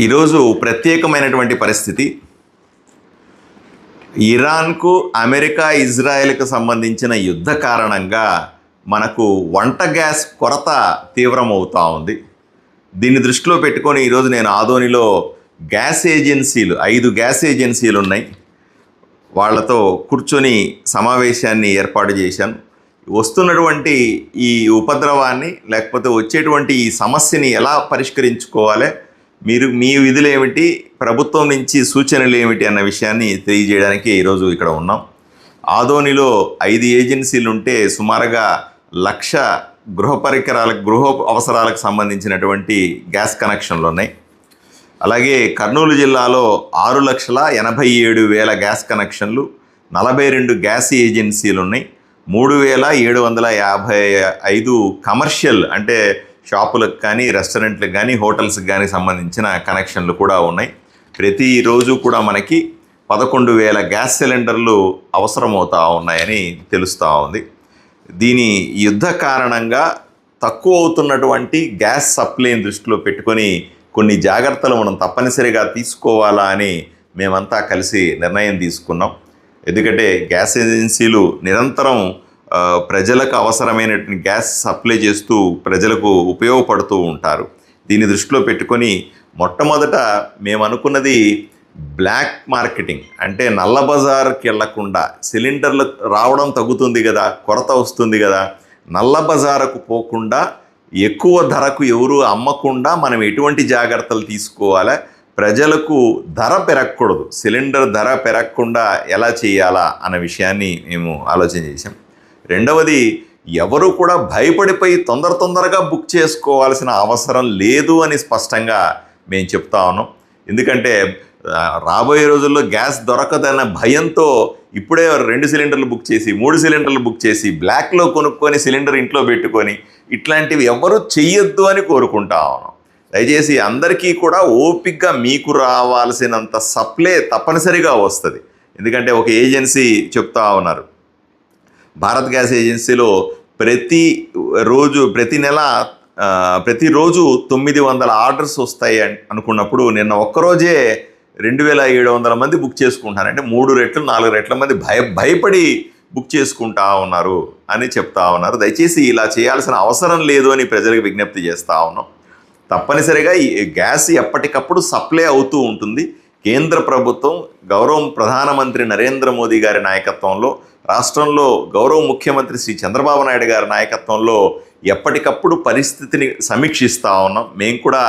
ఈరోజు ప్రత్యేకమైనటువంటి పరిస్థితి. ఇరాన్కు అమెరికా ఇజ్రాయెల్కు సంబంధించిన యుద్ధ కారణంగా మనకు వంట గ్యాస్ కొరత తీవ్రమవుతూ ఉంది. దీన్ని దృష్టిలో పెట్టుకొని ఈరోజు నేను ఆదోనిలో గ్యాస్ ఏజెన్సీలు 5 గ్యాస్ ఏజెన్సీలు ఉన్నాయి, వాళ్ళతో కూర్చొని సమావేశాన్ని ఏర్పాటు చేశాను. వస్తున్నటువంటి ఈ ఉపద్రవాన్ని లేకపోతే వచ్చేటువంటి ఈ సమస్యని ఎలా పరిష్కరించుకోవాలి, మీ విధులు ఏమిటి, ప్రభుత్వం నుంచి సూచనలు ఏమిటి అన్న విషయాన్ని తెలియజేయడానికి ఈరోజు ఇక్కడ ఉన్నాం. ఆదోనిలో 5 ఏజెన్సీలు ఉంటే సుమారుగా 1,00,000 గృహ అవసరాలకు సంబంధించినటువంటి గ్యాస్ కనెక్షన్లు ఉన్నాయి. అలాగే కర్నూలు జిల్లాలో 6,87,000 గ్యాస్ కనెక్షన్లు, 42 గ్యాస్ ఏజెన్సీలు ఉన్నాయి, 3,755 కమర్షియల్ అంటే షాపులకు కానీ రెస్టారెంట్లకు కానీ హోటల్స్కి కానీ సంబంధించిన కనెక్షన్లు కూడా ఉన్నాయి. ప్రతిరోజు కూడా మనకి 11,000 గ్యాస్ సిలిండర్లు అవసరమవుతూ ఉన్నాయని తెలుస్తూ ఉంది. దీని యుద్ధ కారణంగా తక్కువ అవుతున్నటువంటి గ్యాస్ సప్లైని దృష్టిలో పెట్టుకొని కొన్ని జాగ్రత్తలు మనం తప్పనిసరిగా తీసుకోవాలా అని మేమంతా కలిసి నిర్ణయం తీసుకున్నాం. ఎందుకంటే గ్యాస్ ఏజెన్సీలు నిరంతరం ప్రజలకు అవసరమైనటువంటి గ్యాస్ సప్లై చేస్తూ ప్రజలకు ఉపయోగపడుతూ ఉంటారు. దీన్ని దృష్టిలో పెట్టుకొని మొట్టమొదట మేము అనుకున్నది బ్లాక్ మార్కెటింగ్, అంటే నల్ల బజార్కి వెళ్లకుండా సిలిండర్లు రావడం తగ్గుతుంది కదా, కొరత వస్తుంది కదా, నల్ల బజారుకు పోకుండా ఎక్కువ ధరకు ఎవరు అమ్మకుండా మనం ఎటువంటి జాగ్రత్తలు తీసుకోవాలా, ప్రజలకు ధర పెరగకూడదు, సిలిండర్ ధర పెరగకుండా ఎలా చేయాలా అన్న విషయాన్ని మేము ఆలోచన చేశాం. రెండవది, ఎవరు కూడా భయపడిపోయి తొందరగా బుక్ చేసుకోవాల్సిన అవసరం లేదు అని స్పష్టంగా మేము చెప్తా ఉన్నాం. ఎందుకంటే రాబోయే రోజుల్లో గ్యాస్ దొరకదన్న భయంతో ఇప్పుడే 2 సిలిండర్లు బుక్ చేసి 3 సిలిండర్లు బుక్ చేసి బ్లాక్లో కొనుక్కొని సిలిండర్ ఇంట్లో పెట్టుకొని ఇట్లాంటివి ఎవరు చెయ్యొద్దు అని కోరుకుంటా ఉన్నాం. దయచేసి అందరికీ కూడా ఓపికగా మీకు రావాల్సినంత సప్లై తప్పనిసరిగా వస్తుంది. ఎందుకంటే ఒక ఏజెన్సీ చెప్తా ఉన్నారు, భారత్ గ్యాస్ ఏజెన్సీలో ప్రతిరోజు 900 ఆర్డర్స్ వస్తాయి అనుకున్నప్పుడు నిన్న ఒక్కరోజే 2,700 మంది బుక్ చేసుకుంటున్నారు. అంటే 3 రెట్లు 4 రెట్ల మంది భయపడి బుక్ చేసుకుంటా ఉన్నారు అని చెప్తా ఉన్నారు. దయచేసి ఇలా చేయాల్సిన అవసరం లేదు అని ప్రజలకు విజ్ఞప్తి చేస్తూ ఉన్నాం. తప్పనిసరిగా ఈ గ్యాస్ ఎప్పటికప్పుడు సప్లై అవుతూ ఉంటుంది. కేంద్ర ప్రభుత్వం గౌరవ ప్రధానమంత్రి నరేంద్ర మోదీ గారి నాయకత్వంలో, రాష్ట్రంలో గౌరవ ముఖ్యమంత్రి శ్రీ చంద్రబాబు నాయుడు గారి నాయకత్వంలో ఎప్పటికప్పుడు పరిస్థితిని సమీక్షిస్తూ ఉన్నాం. మేము కూడా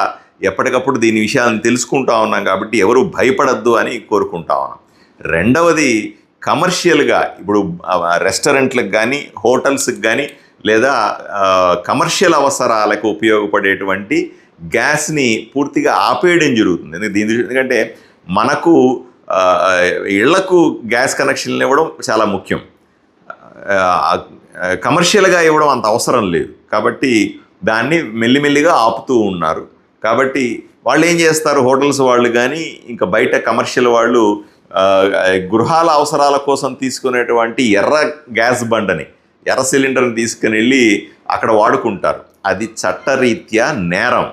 ఎప్పటికప్పుడు దీని విషయాలను తెలుసుకుంటా ఉన్నాం కాబట్టి ఎవరు భయపడద్దు అని కోరుకుంటా ఉన్నాం. రెండవది, కమర్షియల్గా ఇప్పుడు రెస్టారెంట్లకు కానీ హోటల్స్కి కానీ లేదా కమర్షియల్ అవసరాలకు ఉపయోగపడేటువంటి గ్యాస్ని పూర్తిగా ఆపేయడం జరుగుతుంది. ఎందుకంటే మనకు ఇళ్లకు గ్యాస్ కనెక్షన్లు ఇవ్వడం చాలా ముఖ్యం, కమర్షియల్గా ఇవ్వడం అంత అవసరం లేదు. కాబట్టి దాన్ని మెల్లిమెల్లిగా ఆపుతూ ఉన్నారు. కాబట్టి వాళ్ళు ఏం చేస్తారు, హోటల్స్ వాళ్ళు కానీ ఇంకా బయట కమర్షియల్ వాళ్ళు గృహాల అవసరాల కోసం తీసుకునేటువంటి ఎర్ర గ్యాస్ బండని, ఎర్ర సిలిండర్ని తీసుకుని వెళ్ళి అక్కడ వాడుకుంటారు. అది చట్టరీత్యా నేరం,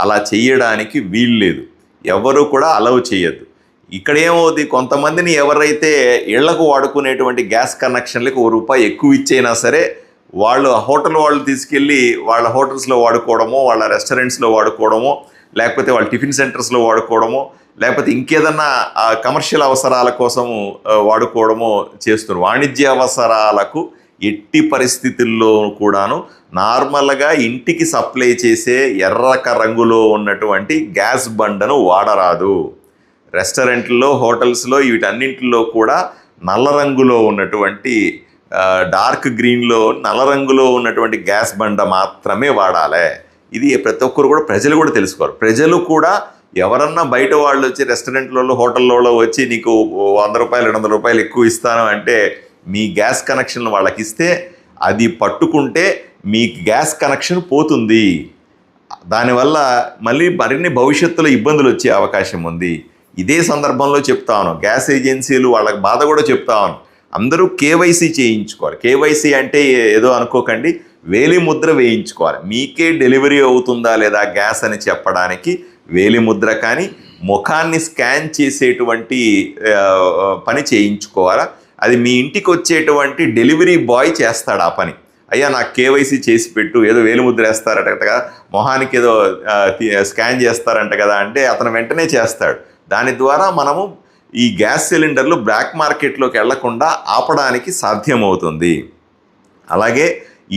అలా చేయడానికి వీల్లేదు, ఎవరు కూడా అలౌ చేయొద్దు. ఇక్కడ ఏమవుతుంది, కొంతమందిని ఎవరైతే ఇళ్లకు వాడుకునేటువంటి గ్యాస్ కనెక్షన్లకు ₹1 ఎక్కువ ఇచ్చైనా సరే హోటల్ వాళ్ళు తీసుకెళ్ళి వాళ్ళ హోటల్స్లో వాడుకోవడమో, వాళ్ళ రెస్టారెంట్స్లో వాడుకోవడమో, లేకపోతే వాళ్ళ టిఫిన్ సెంటర్స్లో వాడుకోవడమో, లేకపోతే ఇంకేదన్నా కమర్షియల్ అవసరాల కోసము వాడుకోవడమో చేస్తున్నారు. వాణిజ్య అవసరాలకు ఎట్టి పరిస్థితుల్లో కూడాను నార్మల్గా ఇంటికి సప్లై చేసే ఎర్రక రంగులో ఉన్నటువంటి గ్యాస్ బండను వాడరాదు. రెస్టారెంట్లో, హోటల్స్లో వీటన్నింటిలో కూడా నల్ల రంగులో ఉన్నటువంటి డార్క్ గ్రీన్లో నల్ల రంగులో ఉన్నటువంటి గ్యాస్ బండ మాత్రమే వాడాలి. ఇది ప్రతి ఒక్కరు కూడా ప్రజలు కూడా తెలుసుకోవాలి. ప్రజలు కూడా ఎవరన్నా బయట వాళ్ళు వచ్చి రెస్టారెంట్లలో హోటల్లో వచ్చి నీకు ₹100 ₹200 ఎక్కువ ఇస్తాను అంటే మీ గ్యాస్ కనెక్షన్ వాళ్ళకి ఇస్తే అది పట్టుకుంటే మీ గ్యాస్ కనెక్షన్ పోతుంది. దానివల్ల మళ్ళీ మరిన్ని భవిష్యత్తులో ఇబ్బందులు వచ్చే అవకాశం ఉంది. ఇదే సందర్భంలో చెప్తాను, గ్యాస్ ఏజెన్సీలు వాళ్ళకి బాధ కూడా చెప్తాను, అందరూ కేవైసీ చేయించుకోవాలి. కేవైసీ అంటే ఏదో అనుకోకండి, వేలి ముద్ర వేయించుకోవాలి. మీకే డెలివరీ అవుతుందా లేదా గ్యాస్ అని చెప్పడానికి వేలిముద్ర కానీ ముఖాన్ని స్కాన్ చేసేటువంటి పని చేయించుకోవాలా. అది మీ ఇంటికి వచ్చేటువంటి డెలివరీ బాయ్ చేస్తాడు ఆ పని. అయ్యా నాకు కేవైసీ చేసి పెట్టు, ఏదో వేలిముద్ర వేస్తారట కదా, మొహానికి ఏదో స్కాన్ చేస్తారంట కదా అంటే అతను వెంటనే చేస్తాడు. దాని ద్వారా మనము ఈ గ్యాస్ సిలిండర్లు బ్లాక్ మార్కెట్లోకి వెళ్లకుండా ఆపడానికి సాధ్యమవుతుంది. అలాగే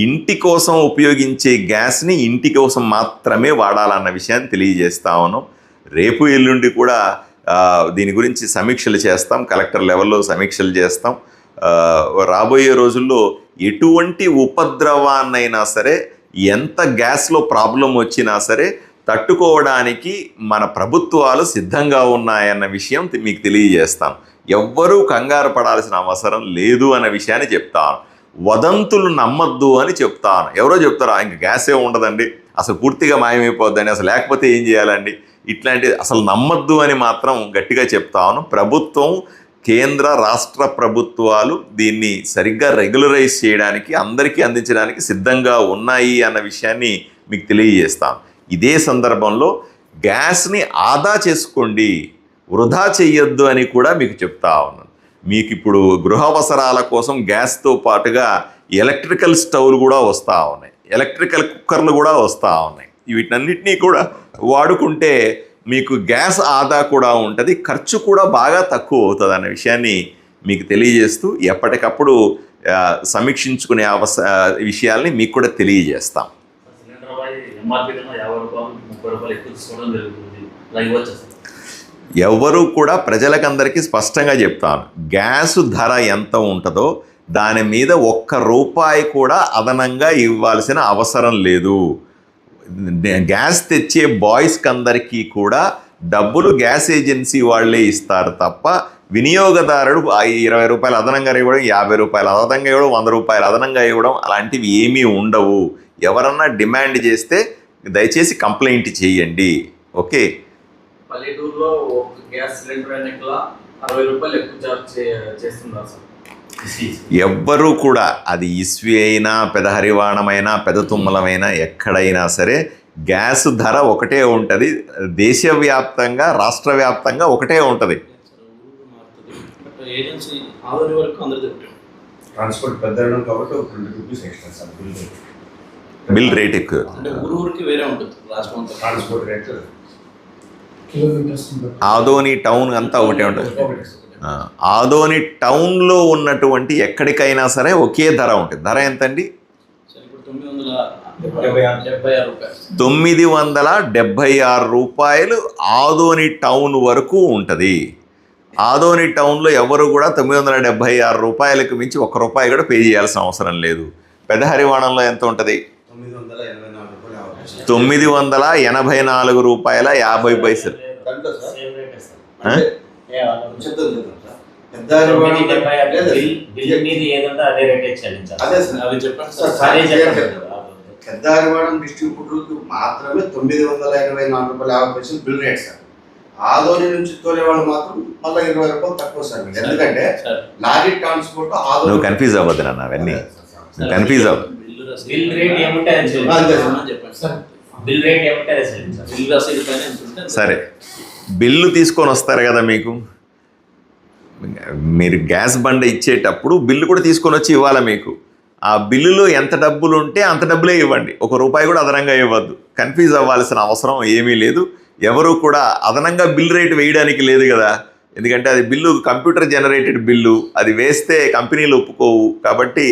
ఇంటి కోసం ఉపయోగించే గ్యాస్ని ఇంటి కోసం మాత్రమే వాడాలన్న విషయాన్ని తెలియజేస్తా ఉన్నాం. రేపు ఎల్లుండి కూడా దీని గురించి సమీక్షలు చేస్తాం, కలెక్టర్ లెవెల్లో సమీక్షలు చేస్తాం. రాబోయే రోజుల్లో ఎటువంటి ఉపద్రవాన్నైనా సరే, ఎంత గ్యాస్లో ప్రాబ్లం వచ్చినా సరే తట్టుకోవడానికి మన ప్రభుత్వాలు సిద్ధంగా ఉన్నాయన్న విషయం మీకు తెలియజేస్తాం. ఎవ్వరూ కంగారు పడాల్సిన అవసరం లేదు అన్న విషయాన్ని చెప్తాను. వదంతులు నమ్మద్దు అని చెప్తాను. ఎవరో చెప్తారు ఇంక గ్యాసే ఉండదండి, అసలు పూర్తిగా మాయమైపోద్దని, అసలు లేకపోతే ఏం చేయాలండి, ఇట్లాంటి అసలు నమ్మద్దు అని మాత్రం గట్టిగా చెప్తాను. ప్రభుత్వం, కేంద్ర రాష్ట్ర ప్రభుత్వాలు దీన్ని సరిగ్గా రెగ్యులరైజ్ చేయడానికి, అందరికీ అందించడానికి సిద్ధంగా ఉన్నాయి అన్న విషయాన్ని మీకు తెలియజేస్తాను. ఇదే సందర్భంలో గ్యాస్ని ఆదా చేసుకోండి, వృధా చెయ్యొద్దు అని కూడా మీకు చెప్తా ఉన్నాను. మీకు ఇప్పుడు గృహ అవసరాల కోసం గ్యాస్తో పాటుగా ఎలక్ట్రికల్ స్టవ్లు కూడా వస్తూ ఉన్నాయి, ఎలక్ట్రికల్ కుక్కర్లు కూడా వస్తూ ఉన్నాయి. వీటన్నిటినీ కూడా వాడుకుంటే మీకు గ్యాస్ ఆదా కూడా ఉంటుంది, ఖర్చు కూడా బాగా తక్కువ అవుతుంది అన్న విషయాన్ని మీకు తెలియజేస్తూ ఎప్పటికప్పుడు సమీక్షించుకునే విషయాల్ని మీకు కూడా తెలియజేస్తాం. ఎవరు కూడా ప్రజలకందరికీ స్పష్టంగా చెప్తాను, గ్యాసు ధర ఎంత ఉంటుందో దాని మీద ₹1 కూడా అదనంగా ఇవ్వాల్సిన అవసరం లేదు. గ్యాస్ తెచ్చే బాయ్స్కి అందరికీ కూడా డబ్బులు గ్యాస్ ఏజెన్సీ వాళ్ళే ఇస్తారు తప్ప వినియోగదారుడు ₹20 అదనంగా ఇవ్వడం, ₹50 అదనంగా ఇవ్వడం, ₹100 అదనంగా ఇవ్వడం అలాంటివి ఏమీ ఉండవు. ఎవరన్నా డిమాండ్ చేస్తే దయచేసి కంప్లైంట్ చేయండి. ఓకే. పల్లెటూరులో ఒక గ్యాస్ సిలిండర్ ₹60 ఎక్కువ చార్జ్ చేస్తున్నారు సార్. ఎవ్వరూ కూడా అది ఇస్వి అయినా, పెదహరివాణమైనా, పెదతుమ్మలమైనా ఎక్కడైనా సరే గ్యాస్ ధర ఒకటే ఉంటుంది. దేశవ్యాప్తంగా, రాష్ట్ర వ్యాప్తంగా ఒకటే ఉంటుంది. బిల్ రేట్ ఎక్కువ. ఆదోని టౌన్ అంతా ఒకటే ఉంటుంది. ఆదోని టౌన్లో ఉన్నటువంటి ఎక్కడికైనా సరే ఒకే ధర ఉంటుంది. ధర ఎంతండి? ₹976 ఆదోని టౌన్ వరకు ఉంటుంది. ఆదోని టౌన్లో ఎవరు కూడా ₹976కి మించి ₹1 కూడా పే చేయాల్సిన అవసరం లేదు. పెదహరివాణంలో ఎంత ఉంటుంది? ₹984.50. పెద్దారివాడం డిస్ట్రిబ్యూటర్కి మాత్రమే ₹984.50 బిల్ రేట్ సార్. ఆదోని నుంచి తోలే వాళ్ళు మాత్రం మళ్ళీ ₹20 తక్కువ సార్. ఎందుకంటే లారీ ట్రాన్స్పోర్ట్ ఆదోని. నువ్వు కన్ఫ్యూజ్ అవ్వద్దు నాన్న, అవన్నీ కన్ఫ్యూజ్ అవ్వదు. సరే, బిల్లు తీసుకొని వస్తారు కదా మీకు, మీరు గ్యాస్ బండ ఇచ్చేటప్పుడు బిల్లు కూడా తీసుకొని వచ్చి ఇవ్వాలి మీకు. ఆ బిల్లులో ఎంత డబ్బులు ఉంటే అంత డబ్బులే ఇవ్వండి, ₹1 కూడా అదనంగా ఇవ్వద్దు. కన్ఫ్యూజ్ అవ్వాల్సిన అవసరం ఏమీ లేదు. ఎవరు కూడా అదనంగా బిల్ రేట్ వేయడానికి లేదు కదా, ఎందుకంటే అది బిల్లు కంప్యూటర్ జనరేటెడ్ బిల్లు, అది వేస్తే కంపెనీలు ఒప్పుకోవు. కాబట్టి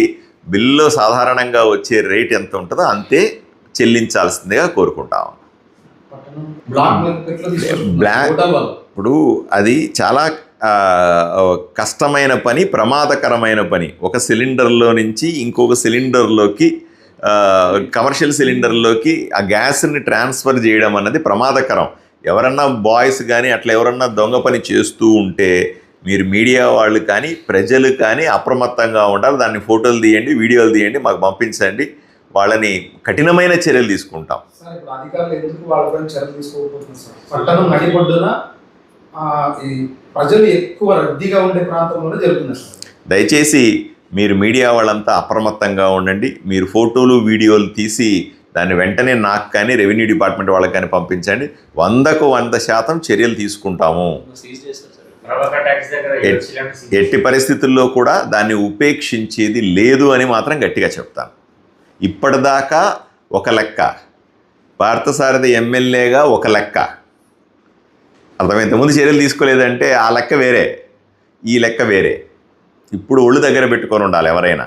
బిల్లు సాధారణంగా వచ్చే రేట్ ఎంత ఉంటుందో అంతే చెల్లించాల్సిందిగా కోరుకుంటాం. ఇప్పుడు అది చాలా కష్టమైన పని, ప్రమాదకరమైన పని. ఒక సిలిండర్లో నుంచి ఇంకొక సిలిండర్లోకి, కమర్షియల్ సిలిండర్లోకి ఆ గ్యాస్ని ట్రాన్స్ఫర్ చేయడం అన్నది ప్రమాదకరం. ఎవరన్నా బాయ్స్ కానీ అట్లా ఎవరన్నా దొంగ పని చేస్తూ ఉంటే మీరు మీడియా వాళ్ళు కానీ ప్రజలు కానీ అప్రమత్తంగా ఉండాలి. దాన్ని ఫోటోలు తీయండి, వీడియోలు తీయండి, మాకు పంపించండి. వాళ్ళని కఠినమైన చర్యలు తీసుకుంటాం. ప్రజలు ఎక్కువ రద్దీగా ఉండే ప్రాంతంలోనే జరుగుతుంది. దయచేసి మీరు మీడియా వాళ్ళంతా అప్రమత్తంగా ఉండండి. మీరు ఫోటోలు వీడియోలు తీసి దాన్ని వెంటనే నాకు కానీ రెవెన్యూ డిపార్ట్మెంట్ వాళ్ళకి కానీ పంపించండి. 100కు 100% చర్యలు తీసుకుంటాము. ప్రభాకర్ ట్యాక్స్ దగ్గర ఎట్టి పరిస్థితుల్లో కూడా దాన్ని ఉపేక్షించేది లేదు అని మాత్రం గట్టిగా చెప్తాను. ఇప్పటిదాకా ఒక లెక్క, పార్థసారథి ఎమ్మెల్యేగా ఒక లెక్క, ఇంతకుముందు చర్యలు తీసుకోలేదంటే ఆ లెక్క వేరే, ఈ లెక్క వేరే. ఇప్పుడు ఒళ్ళు దగ్గర పెట్టుకొని ఉండాలి ఎవరైనా.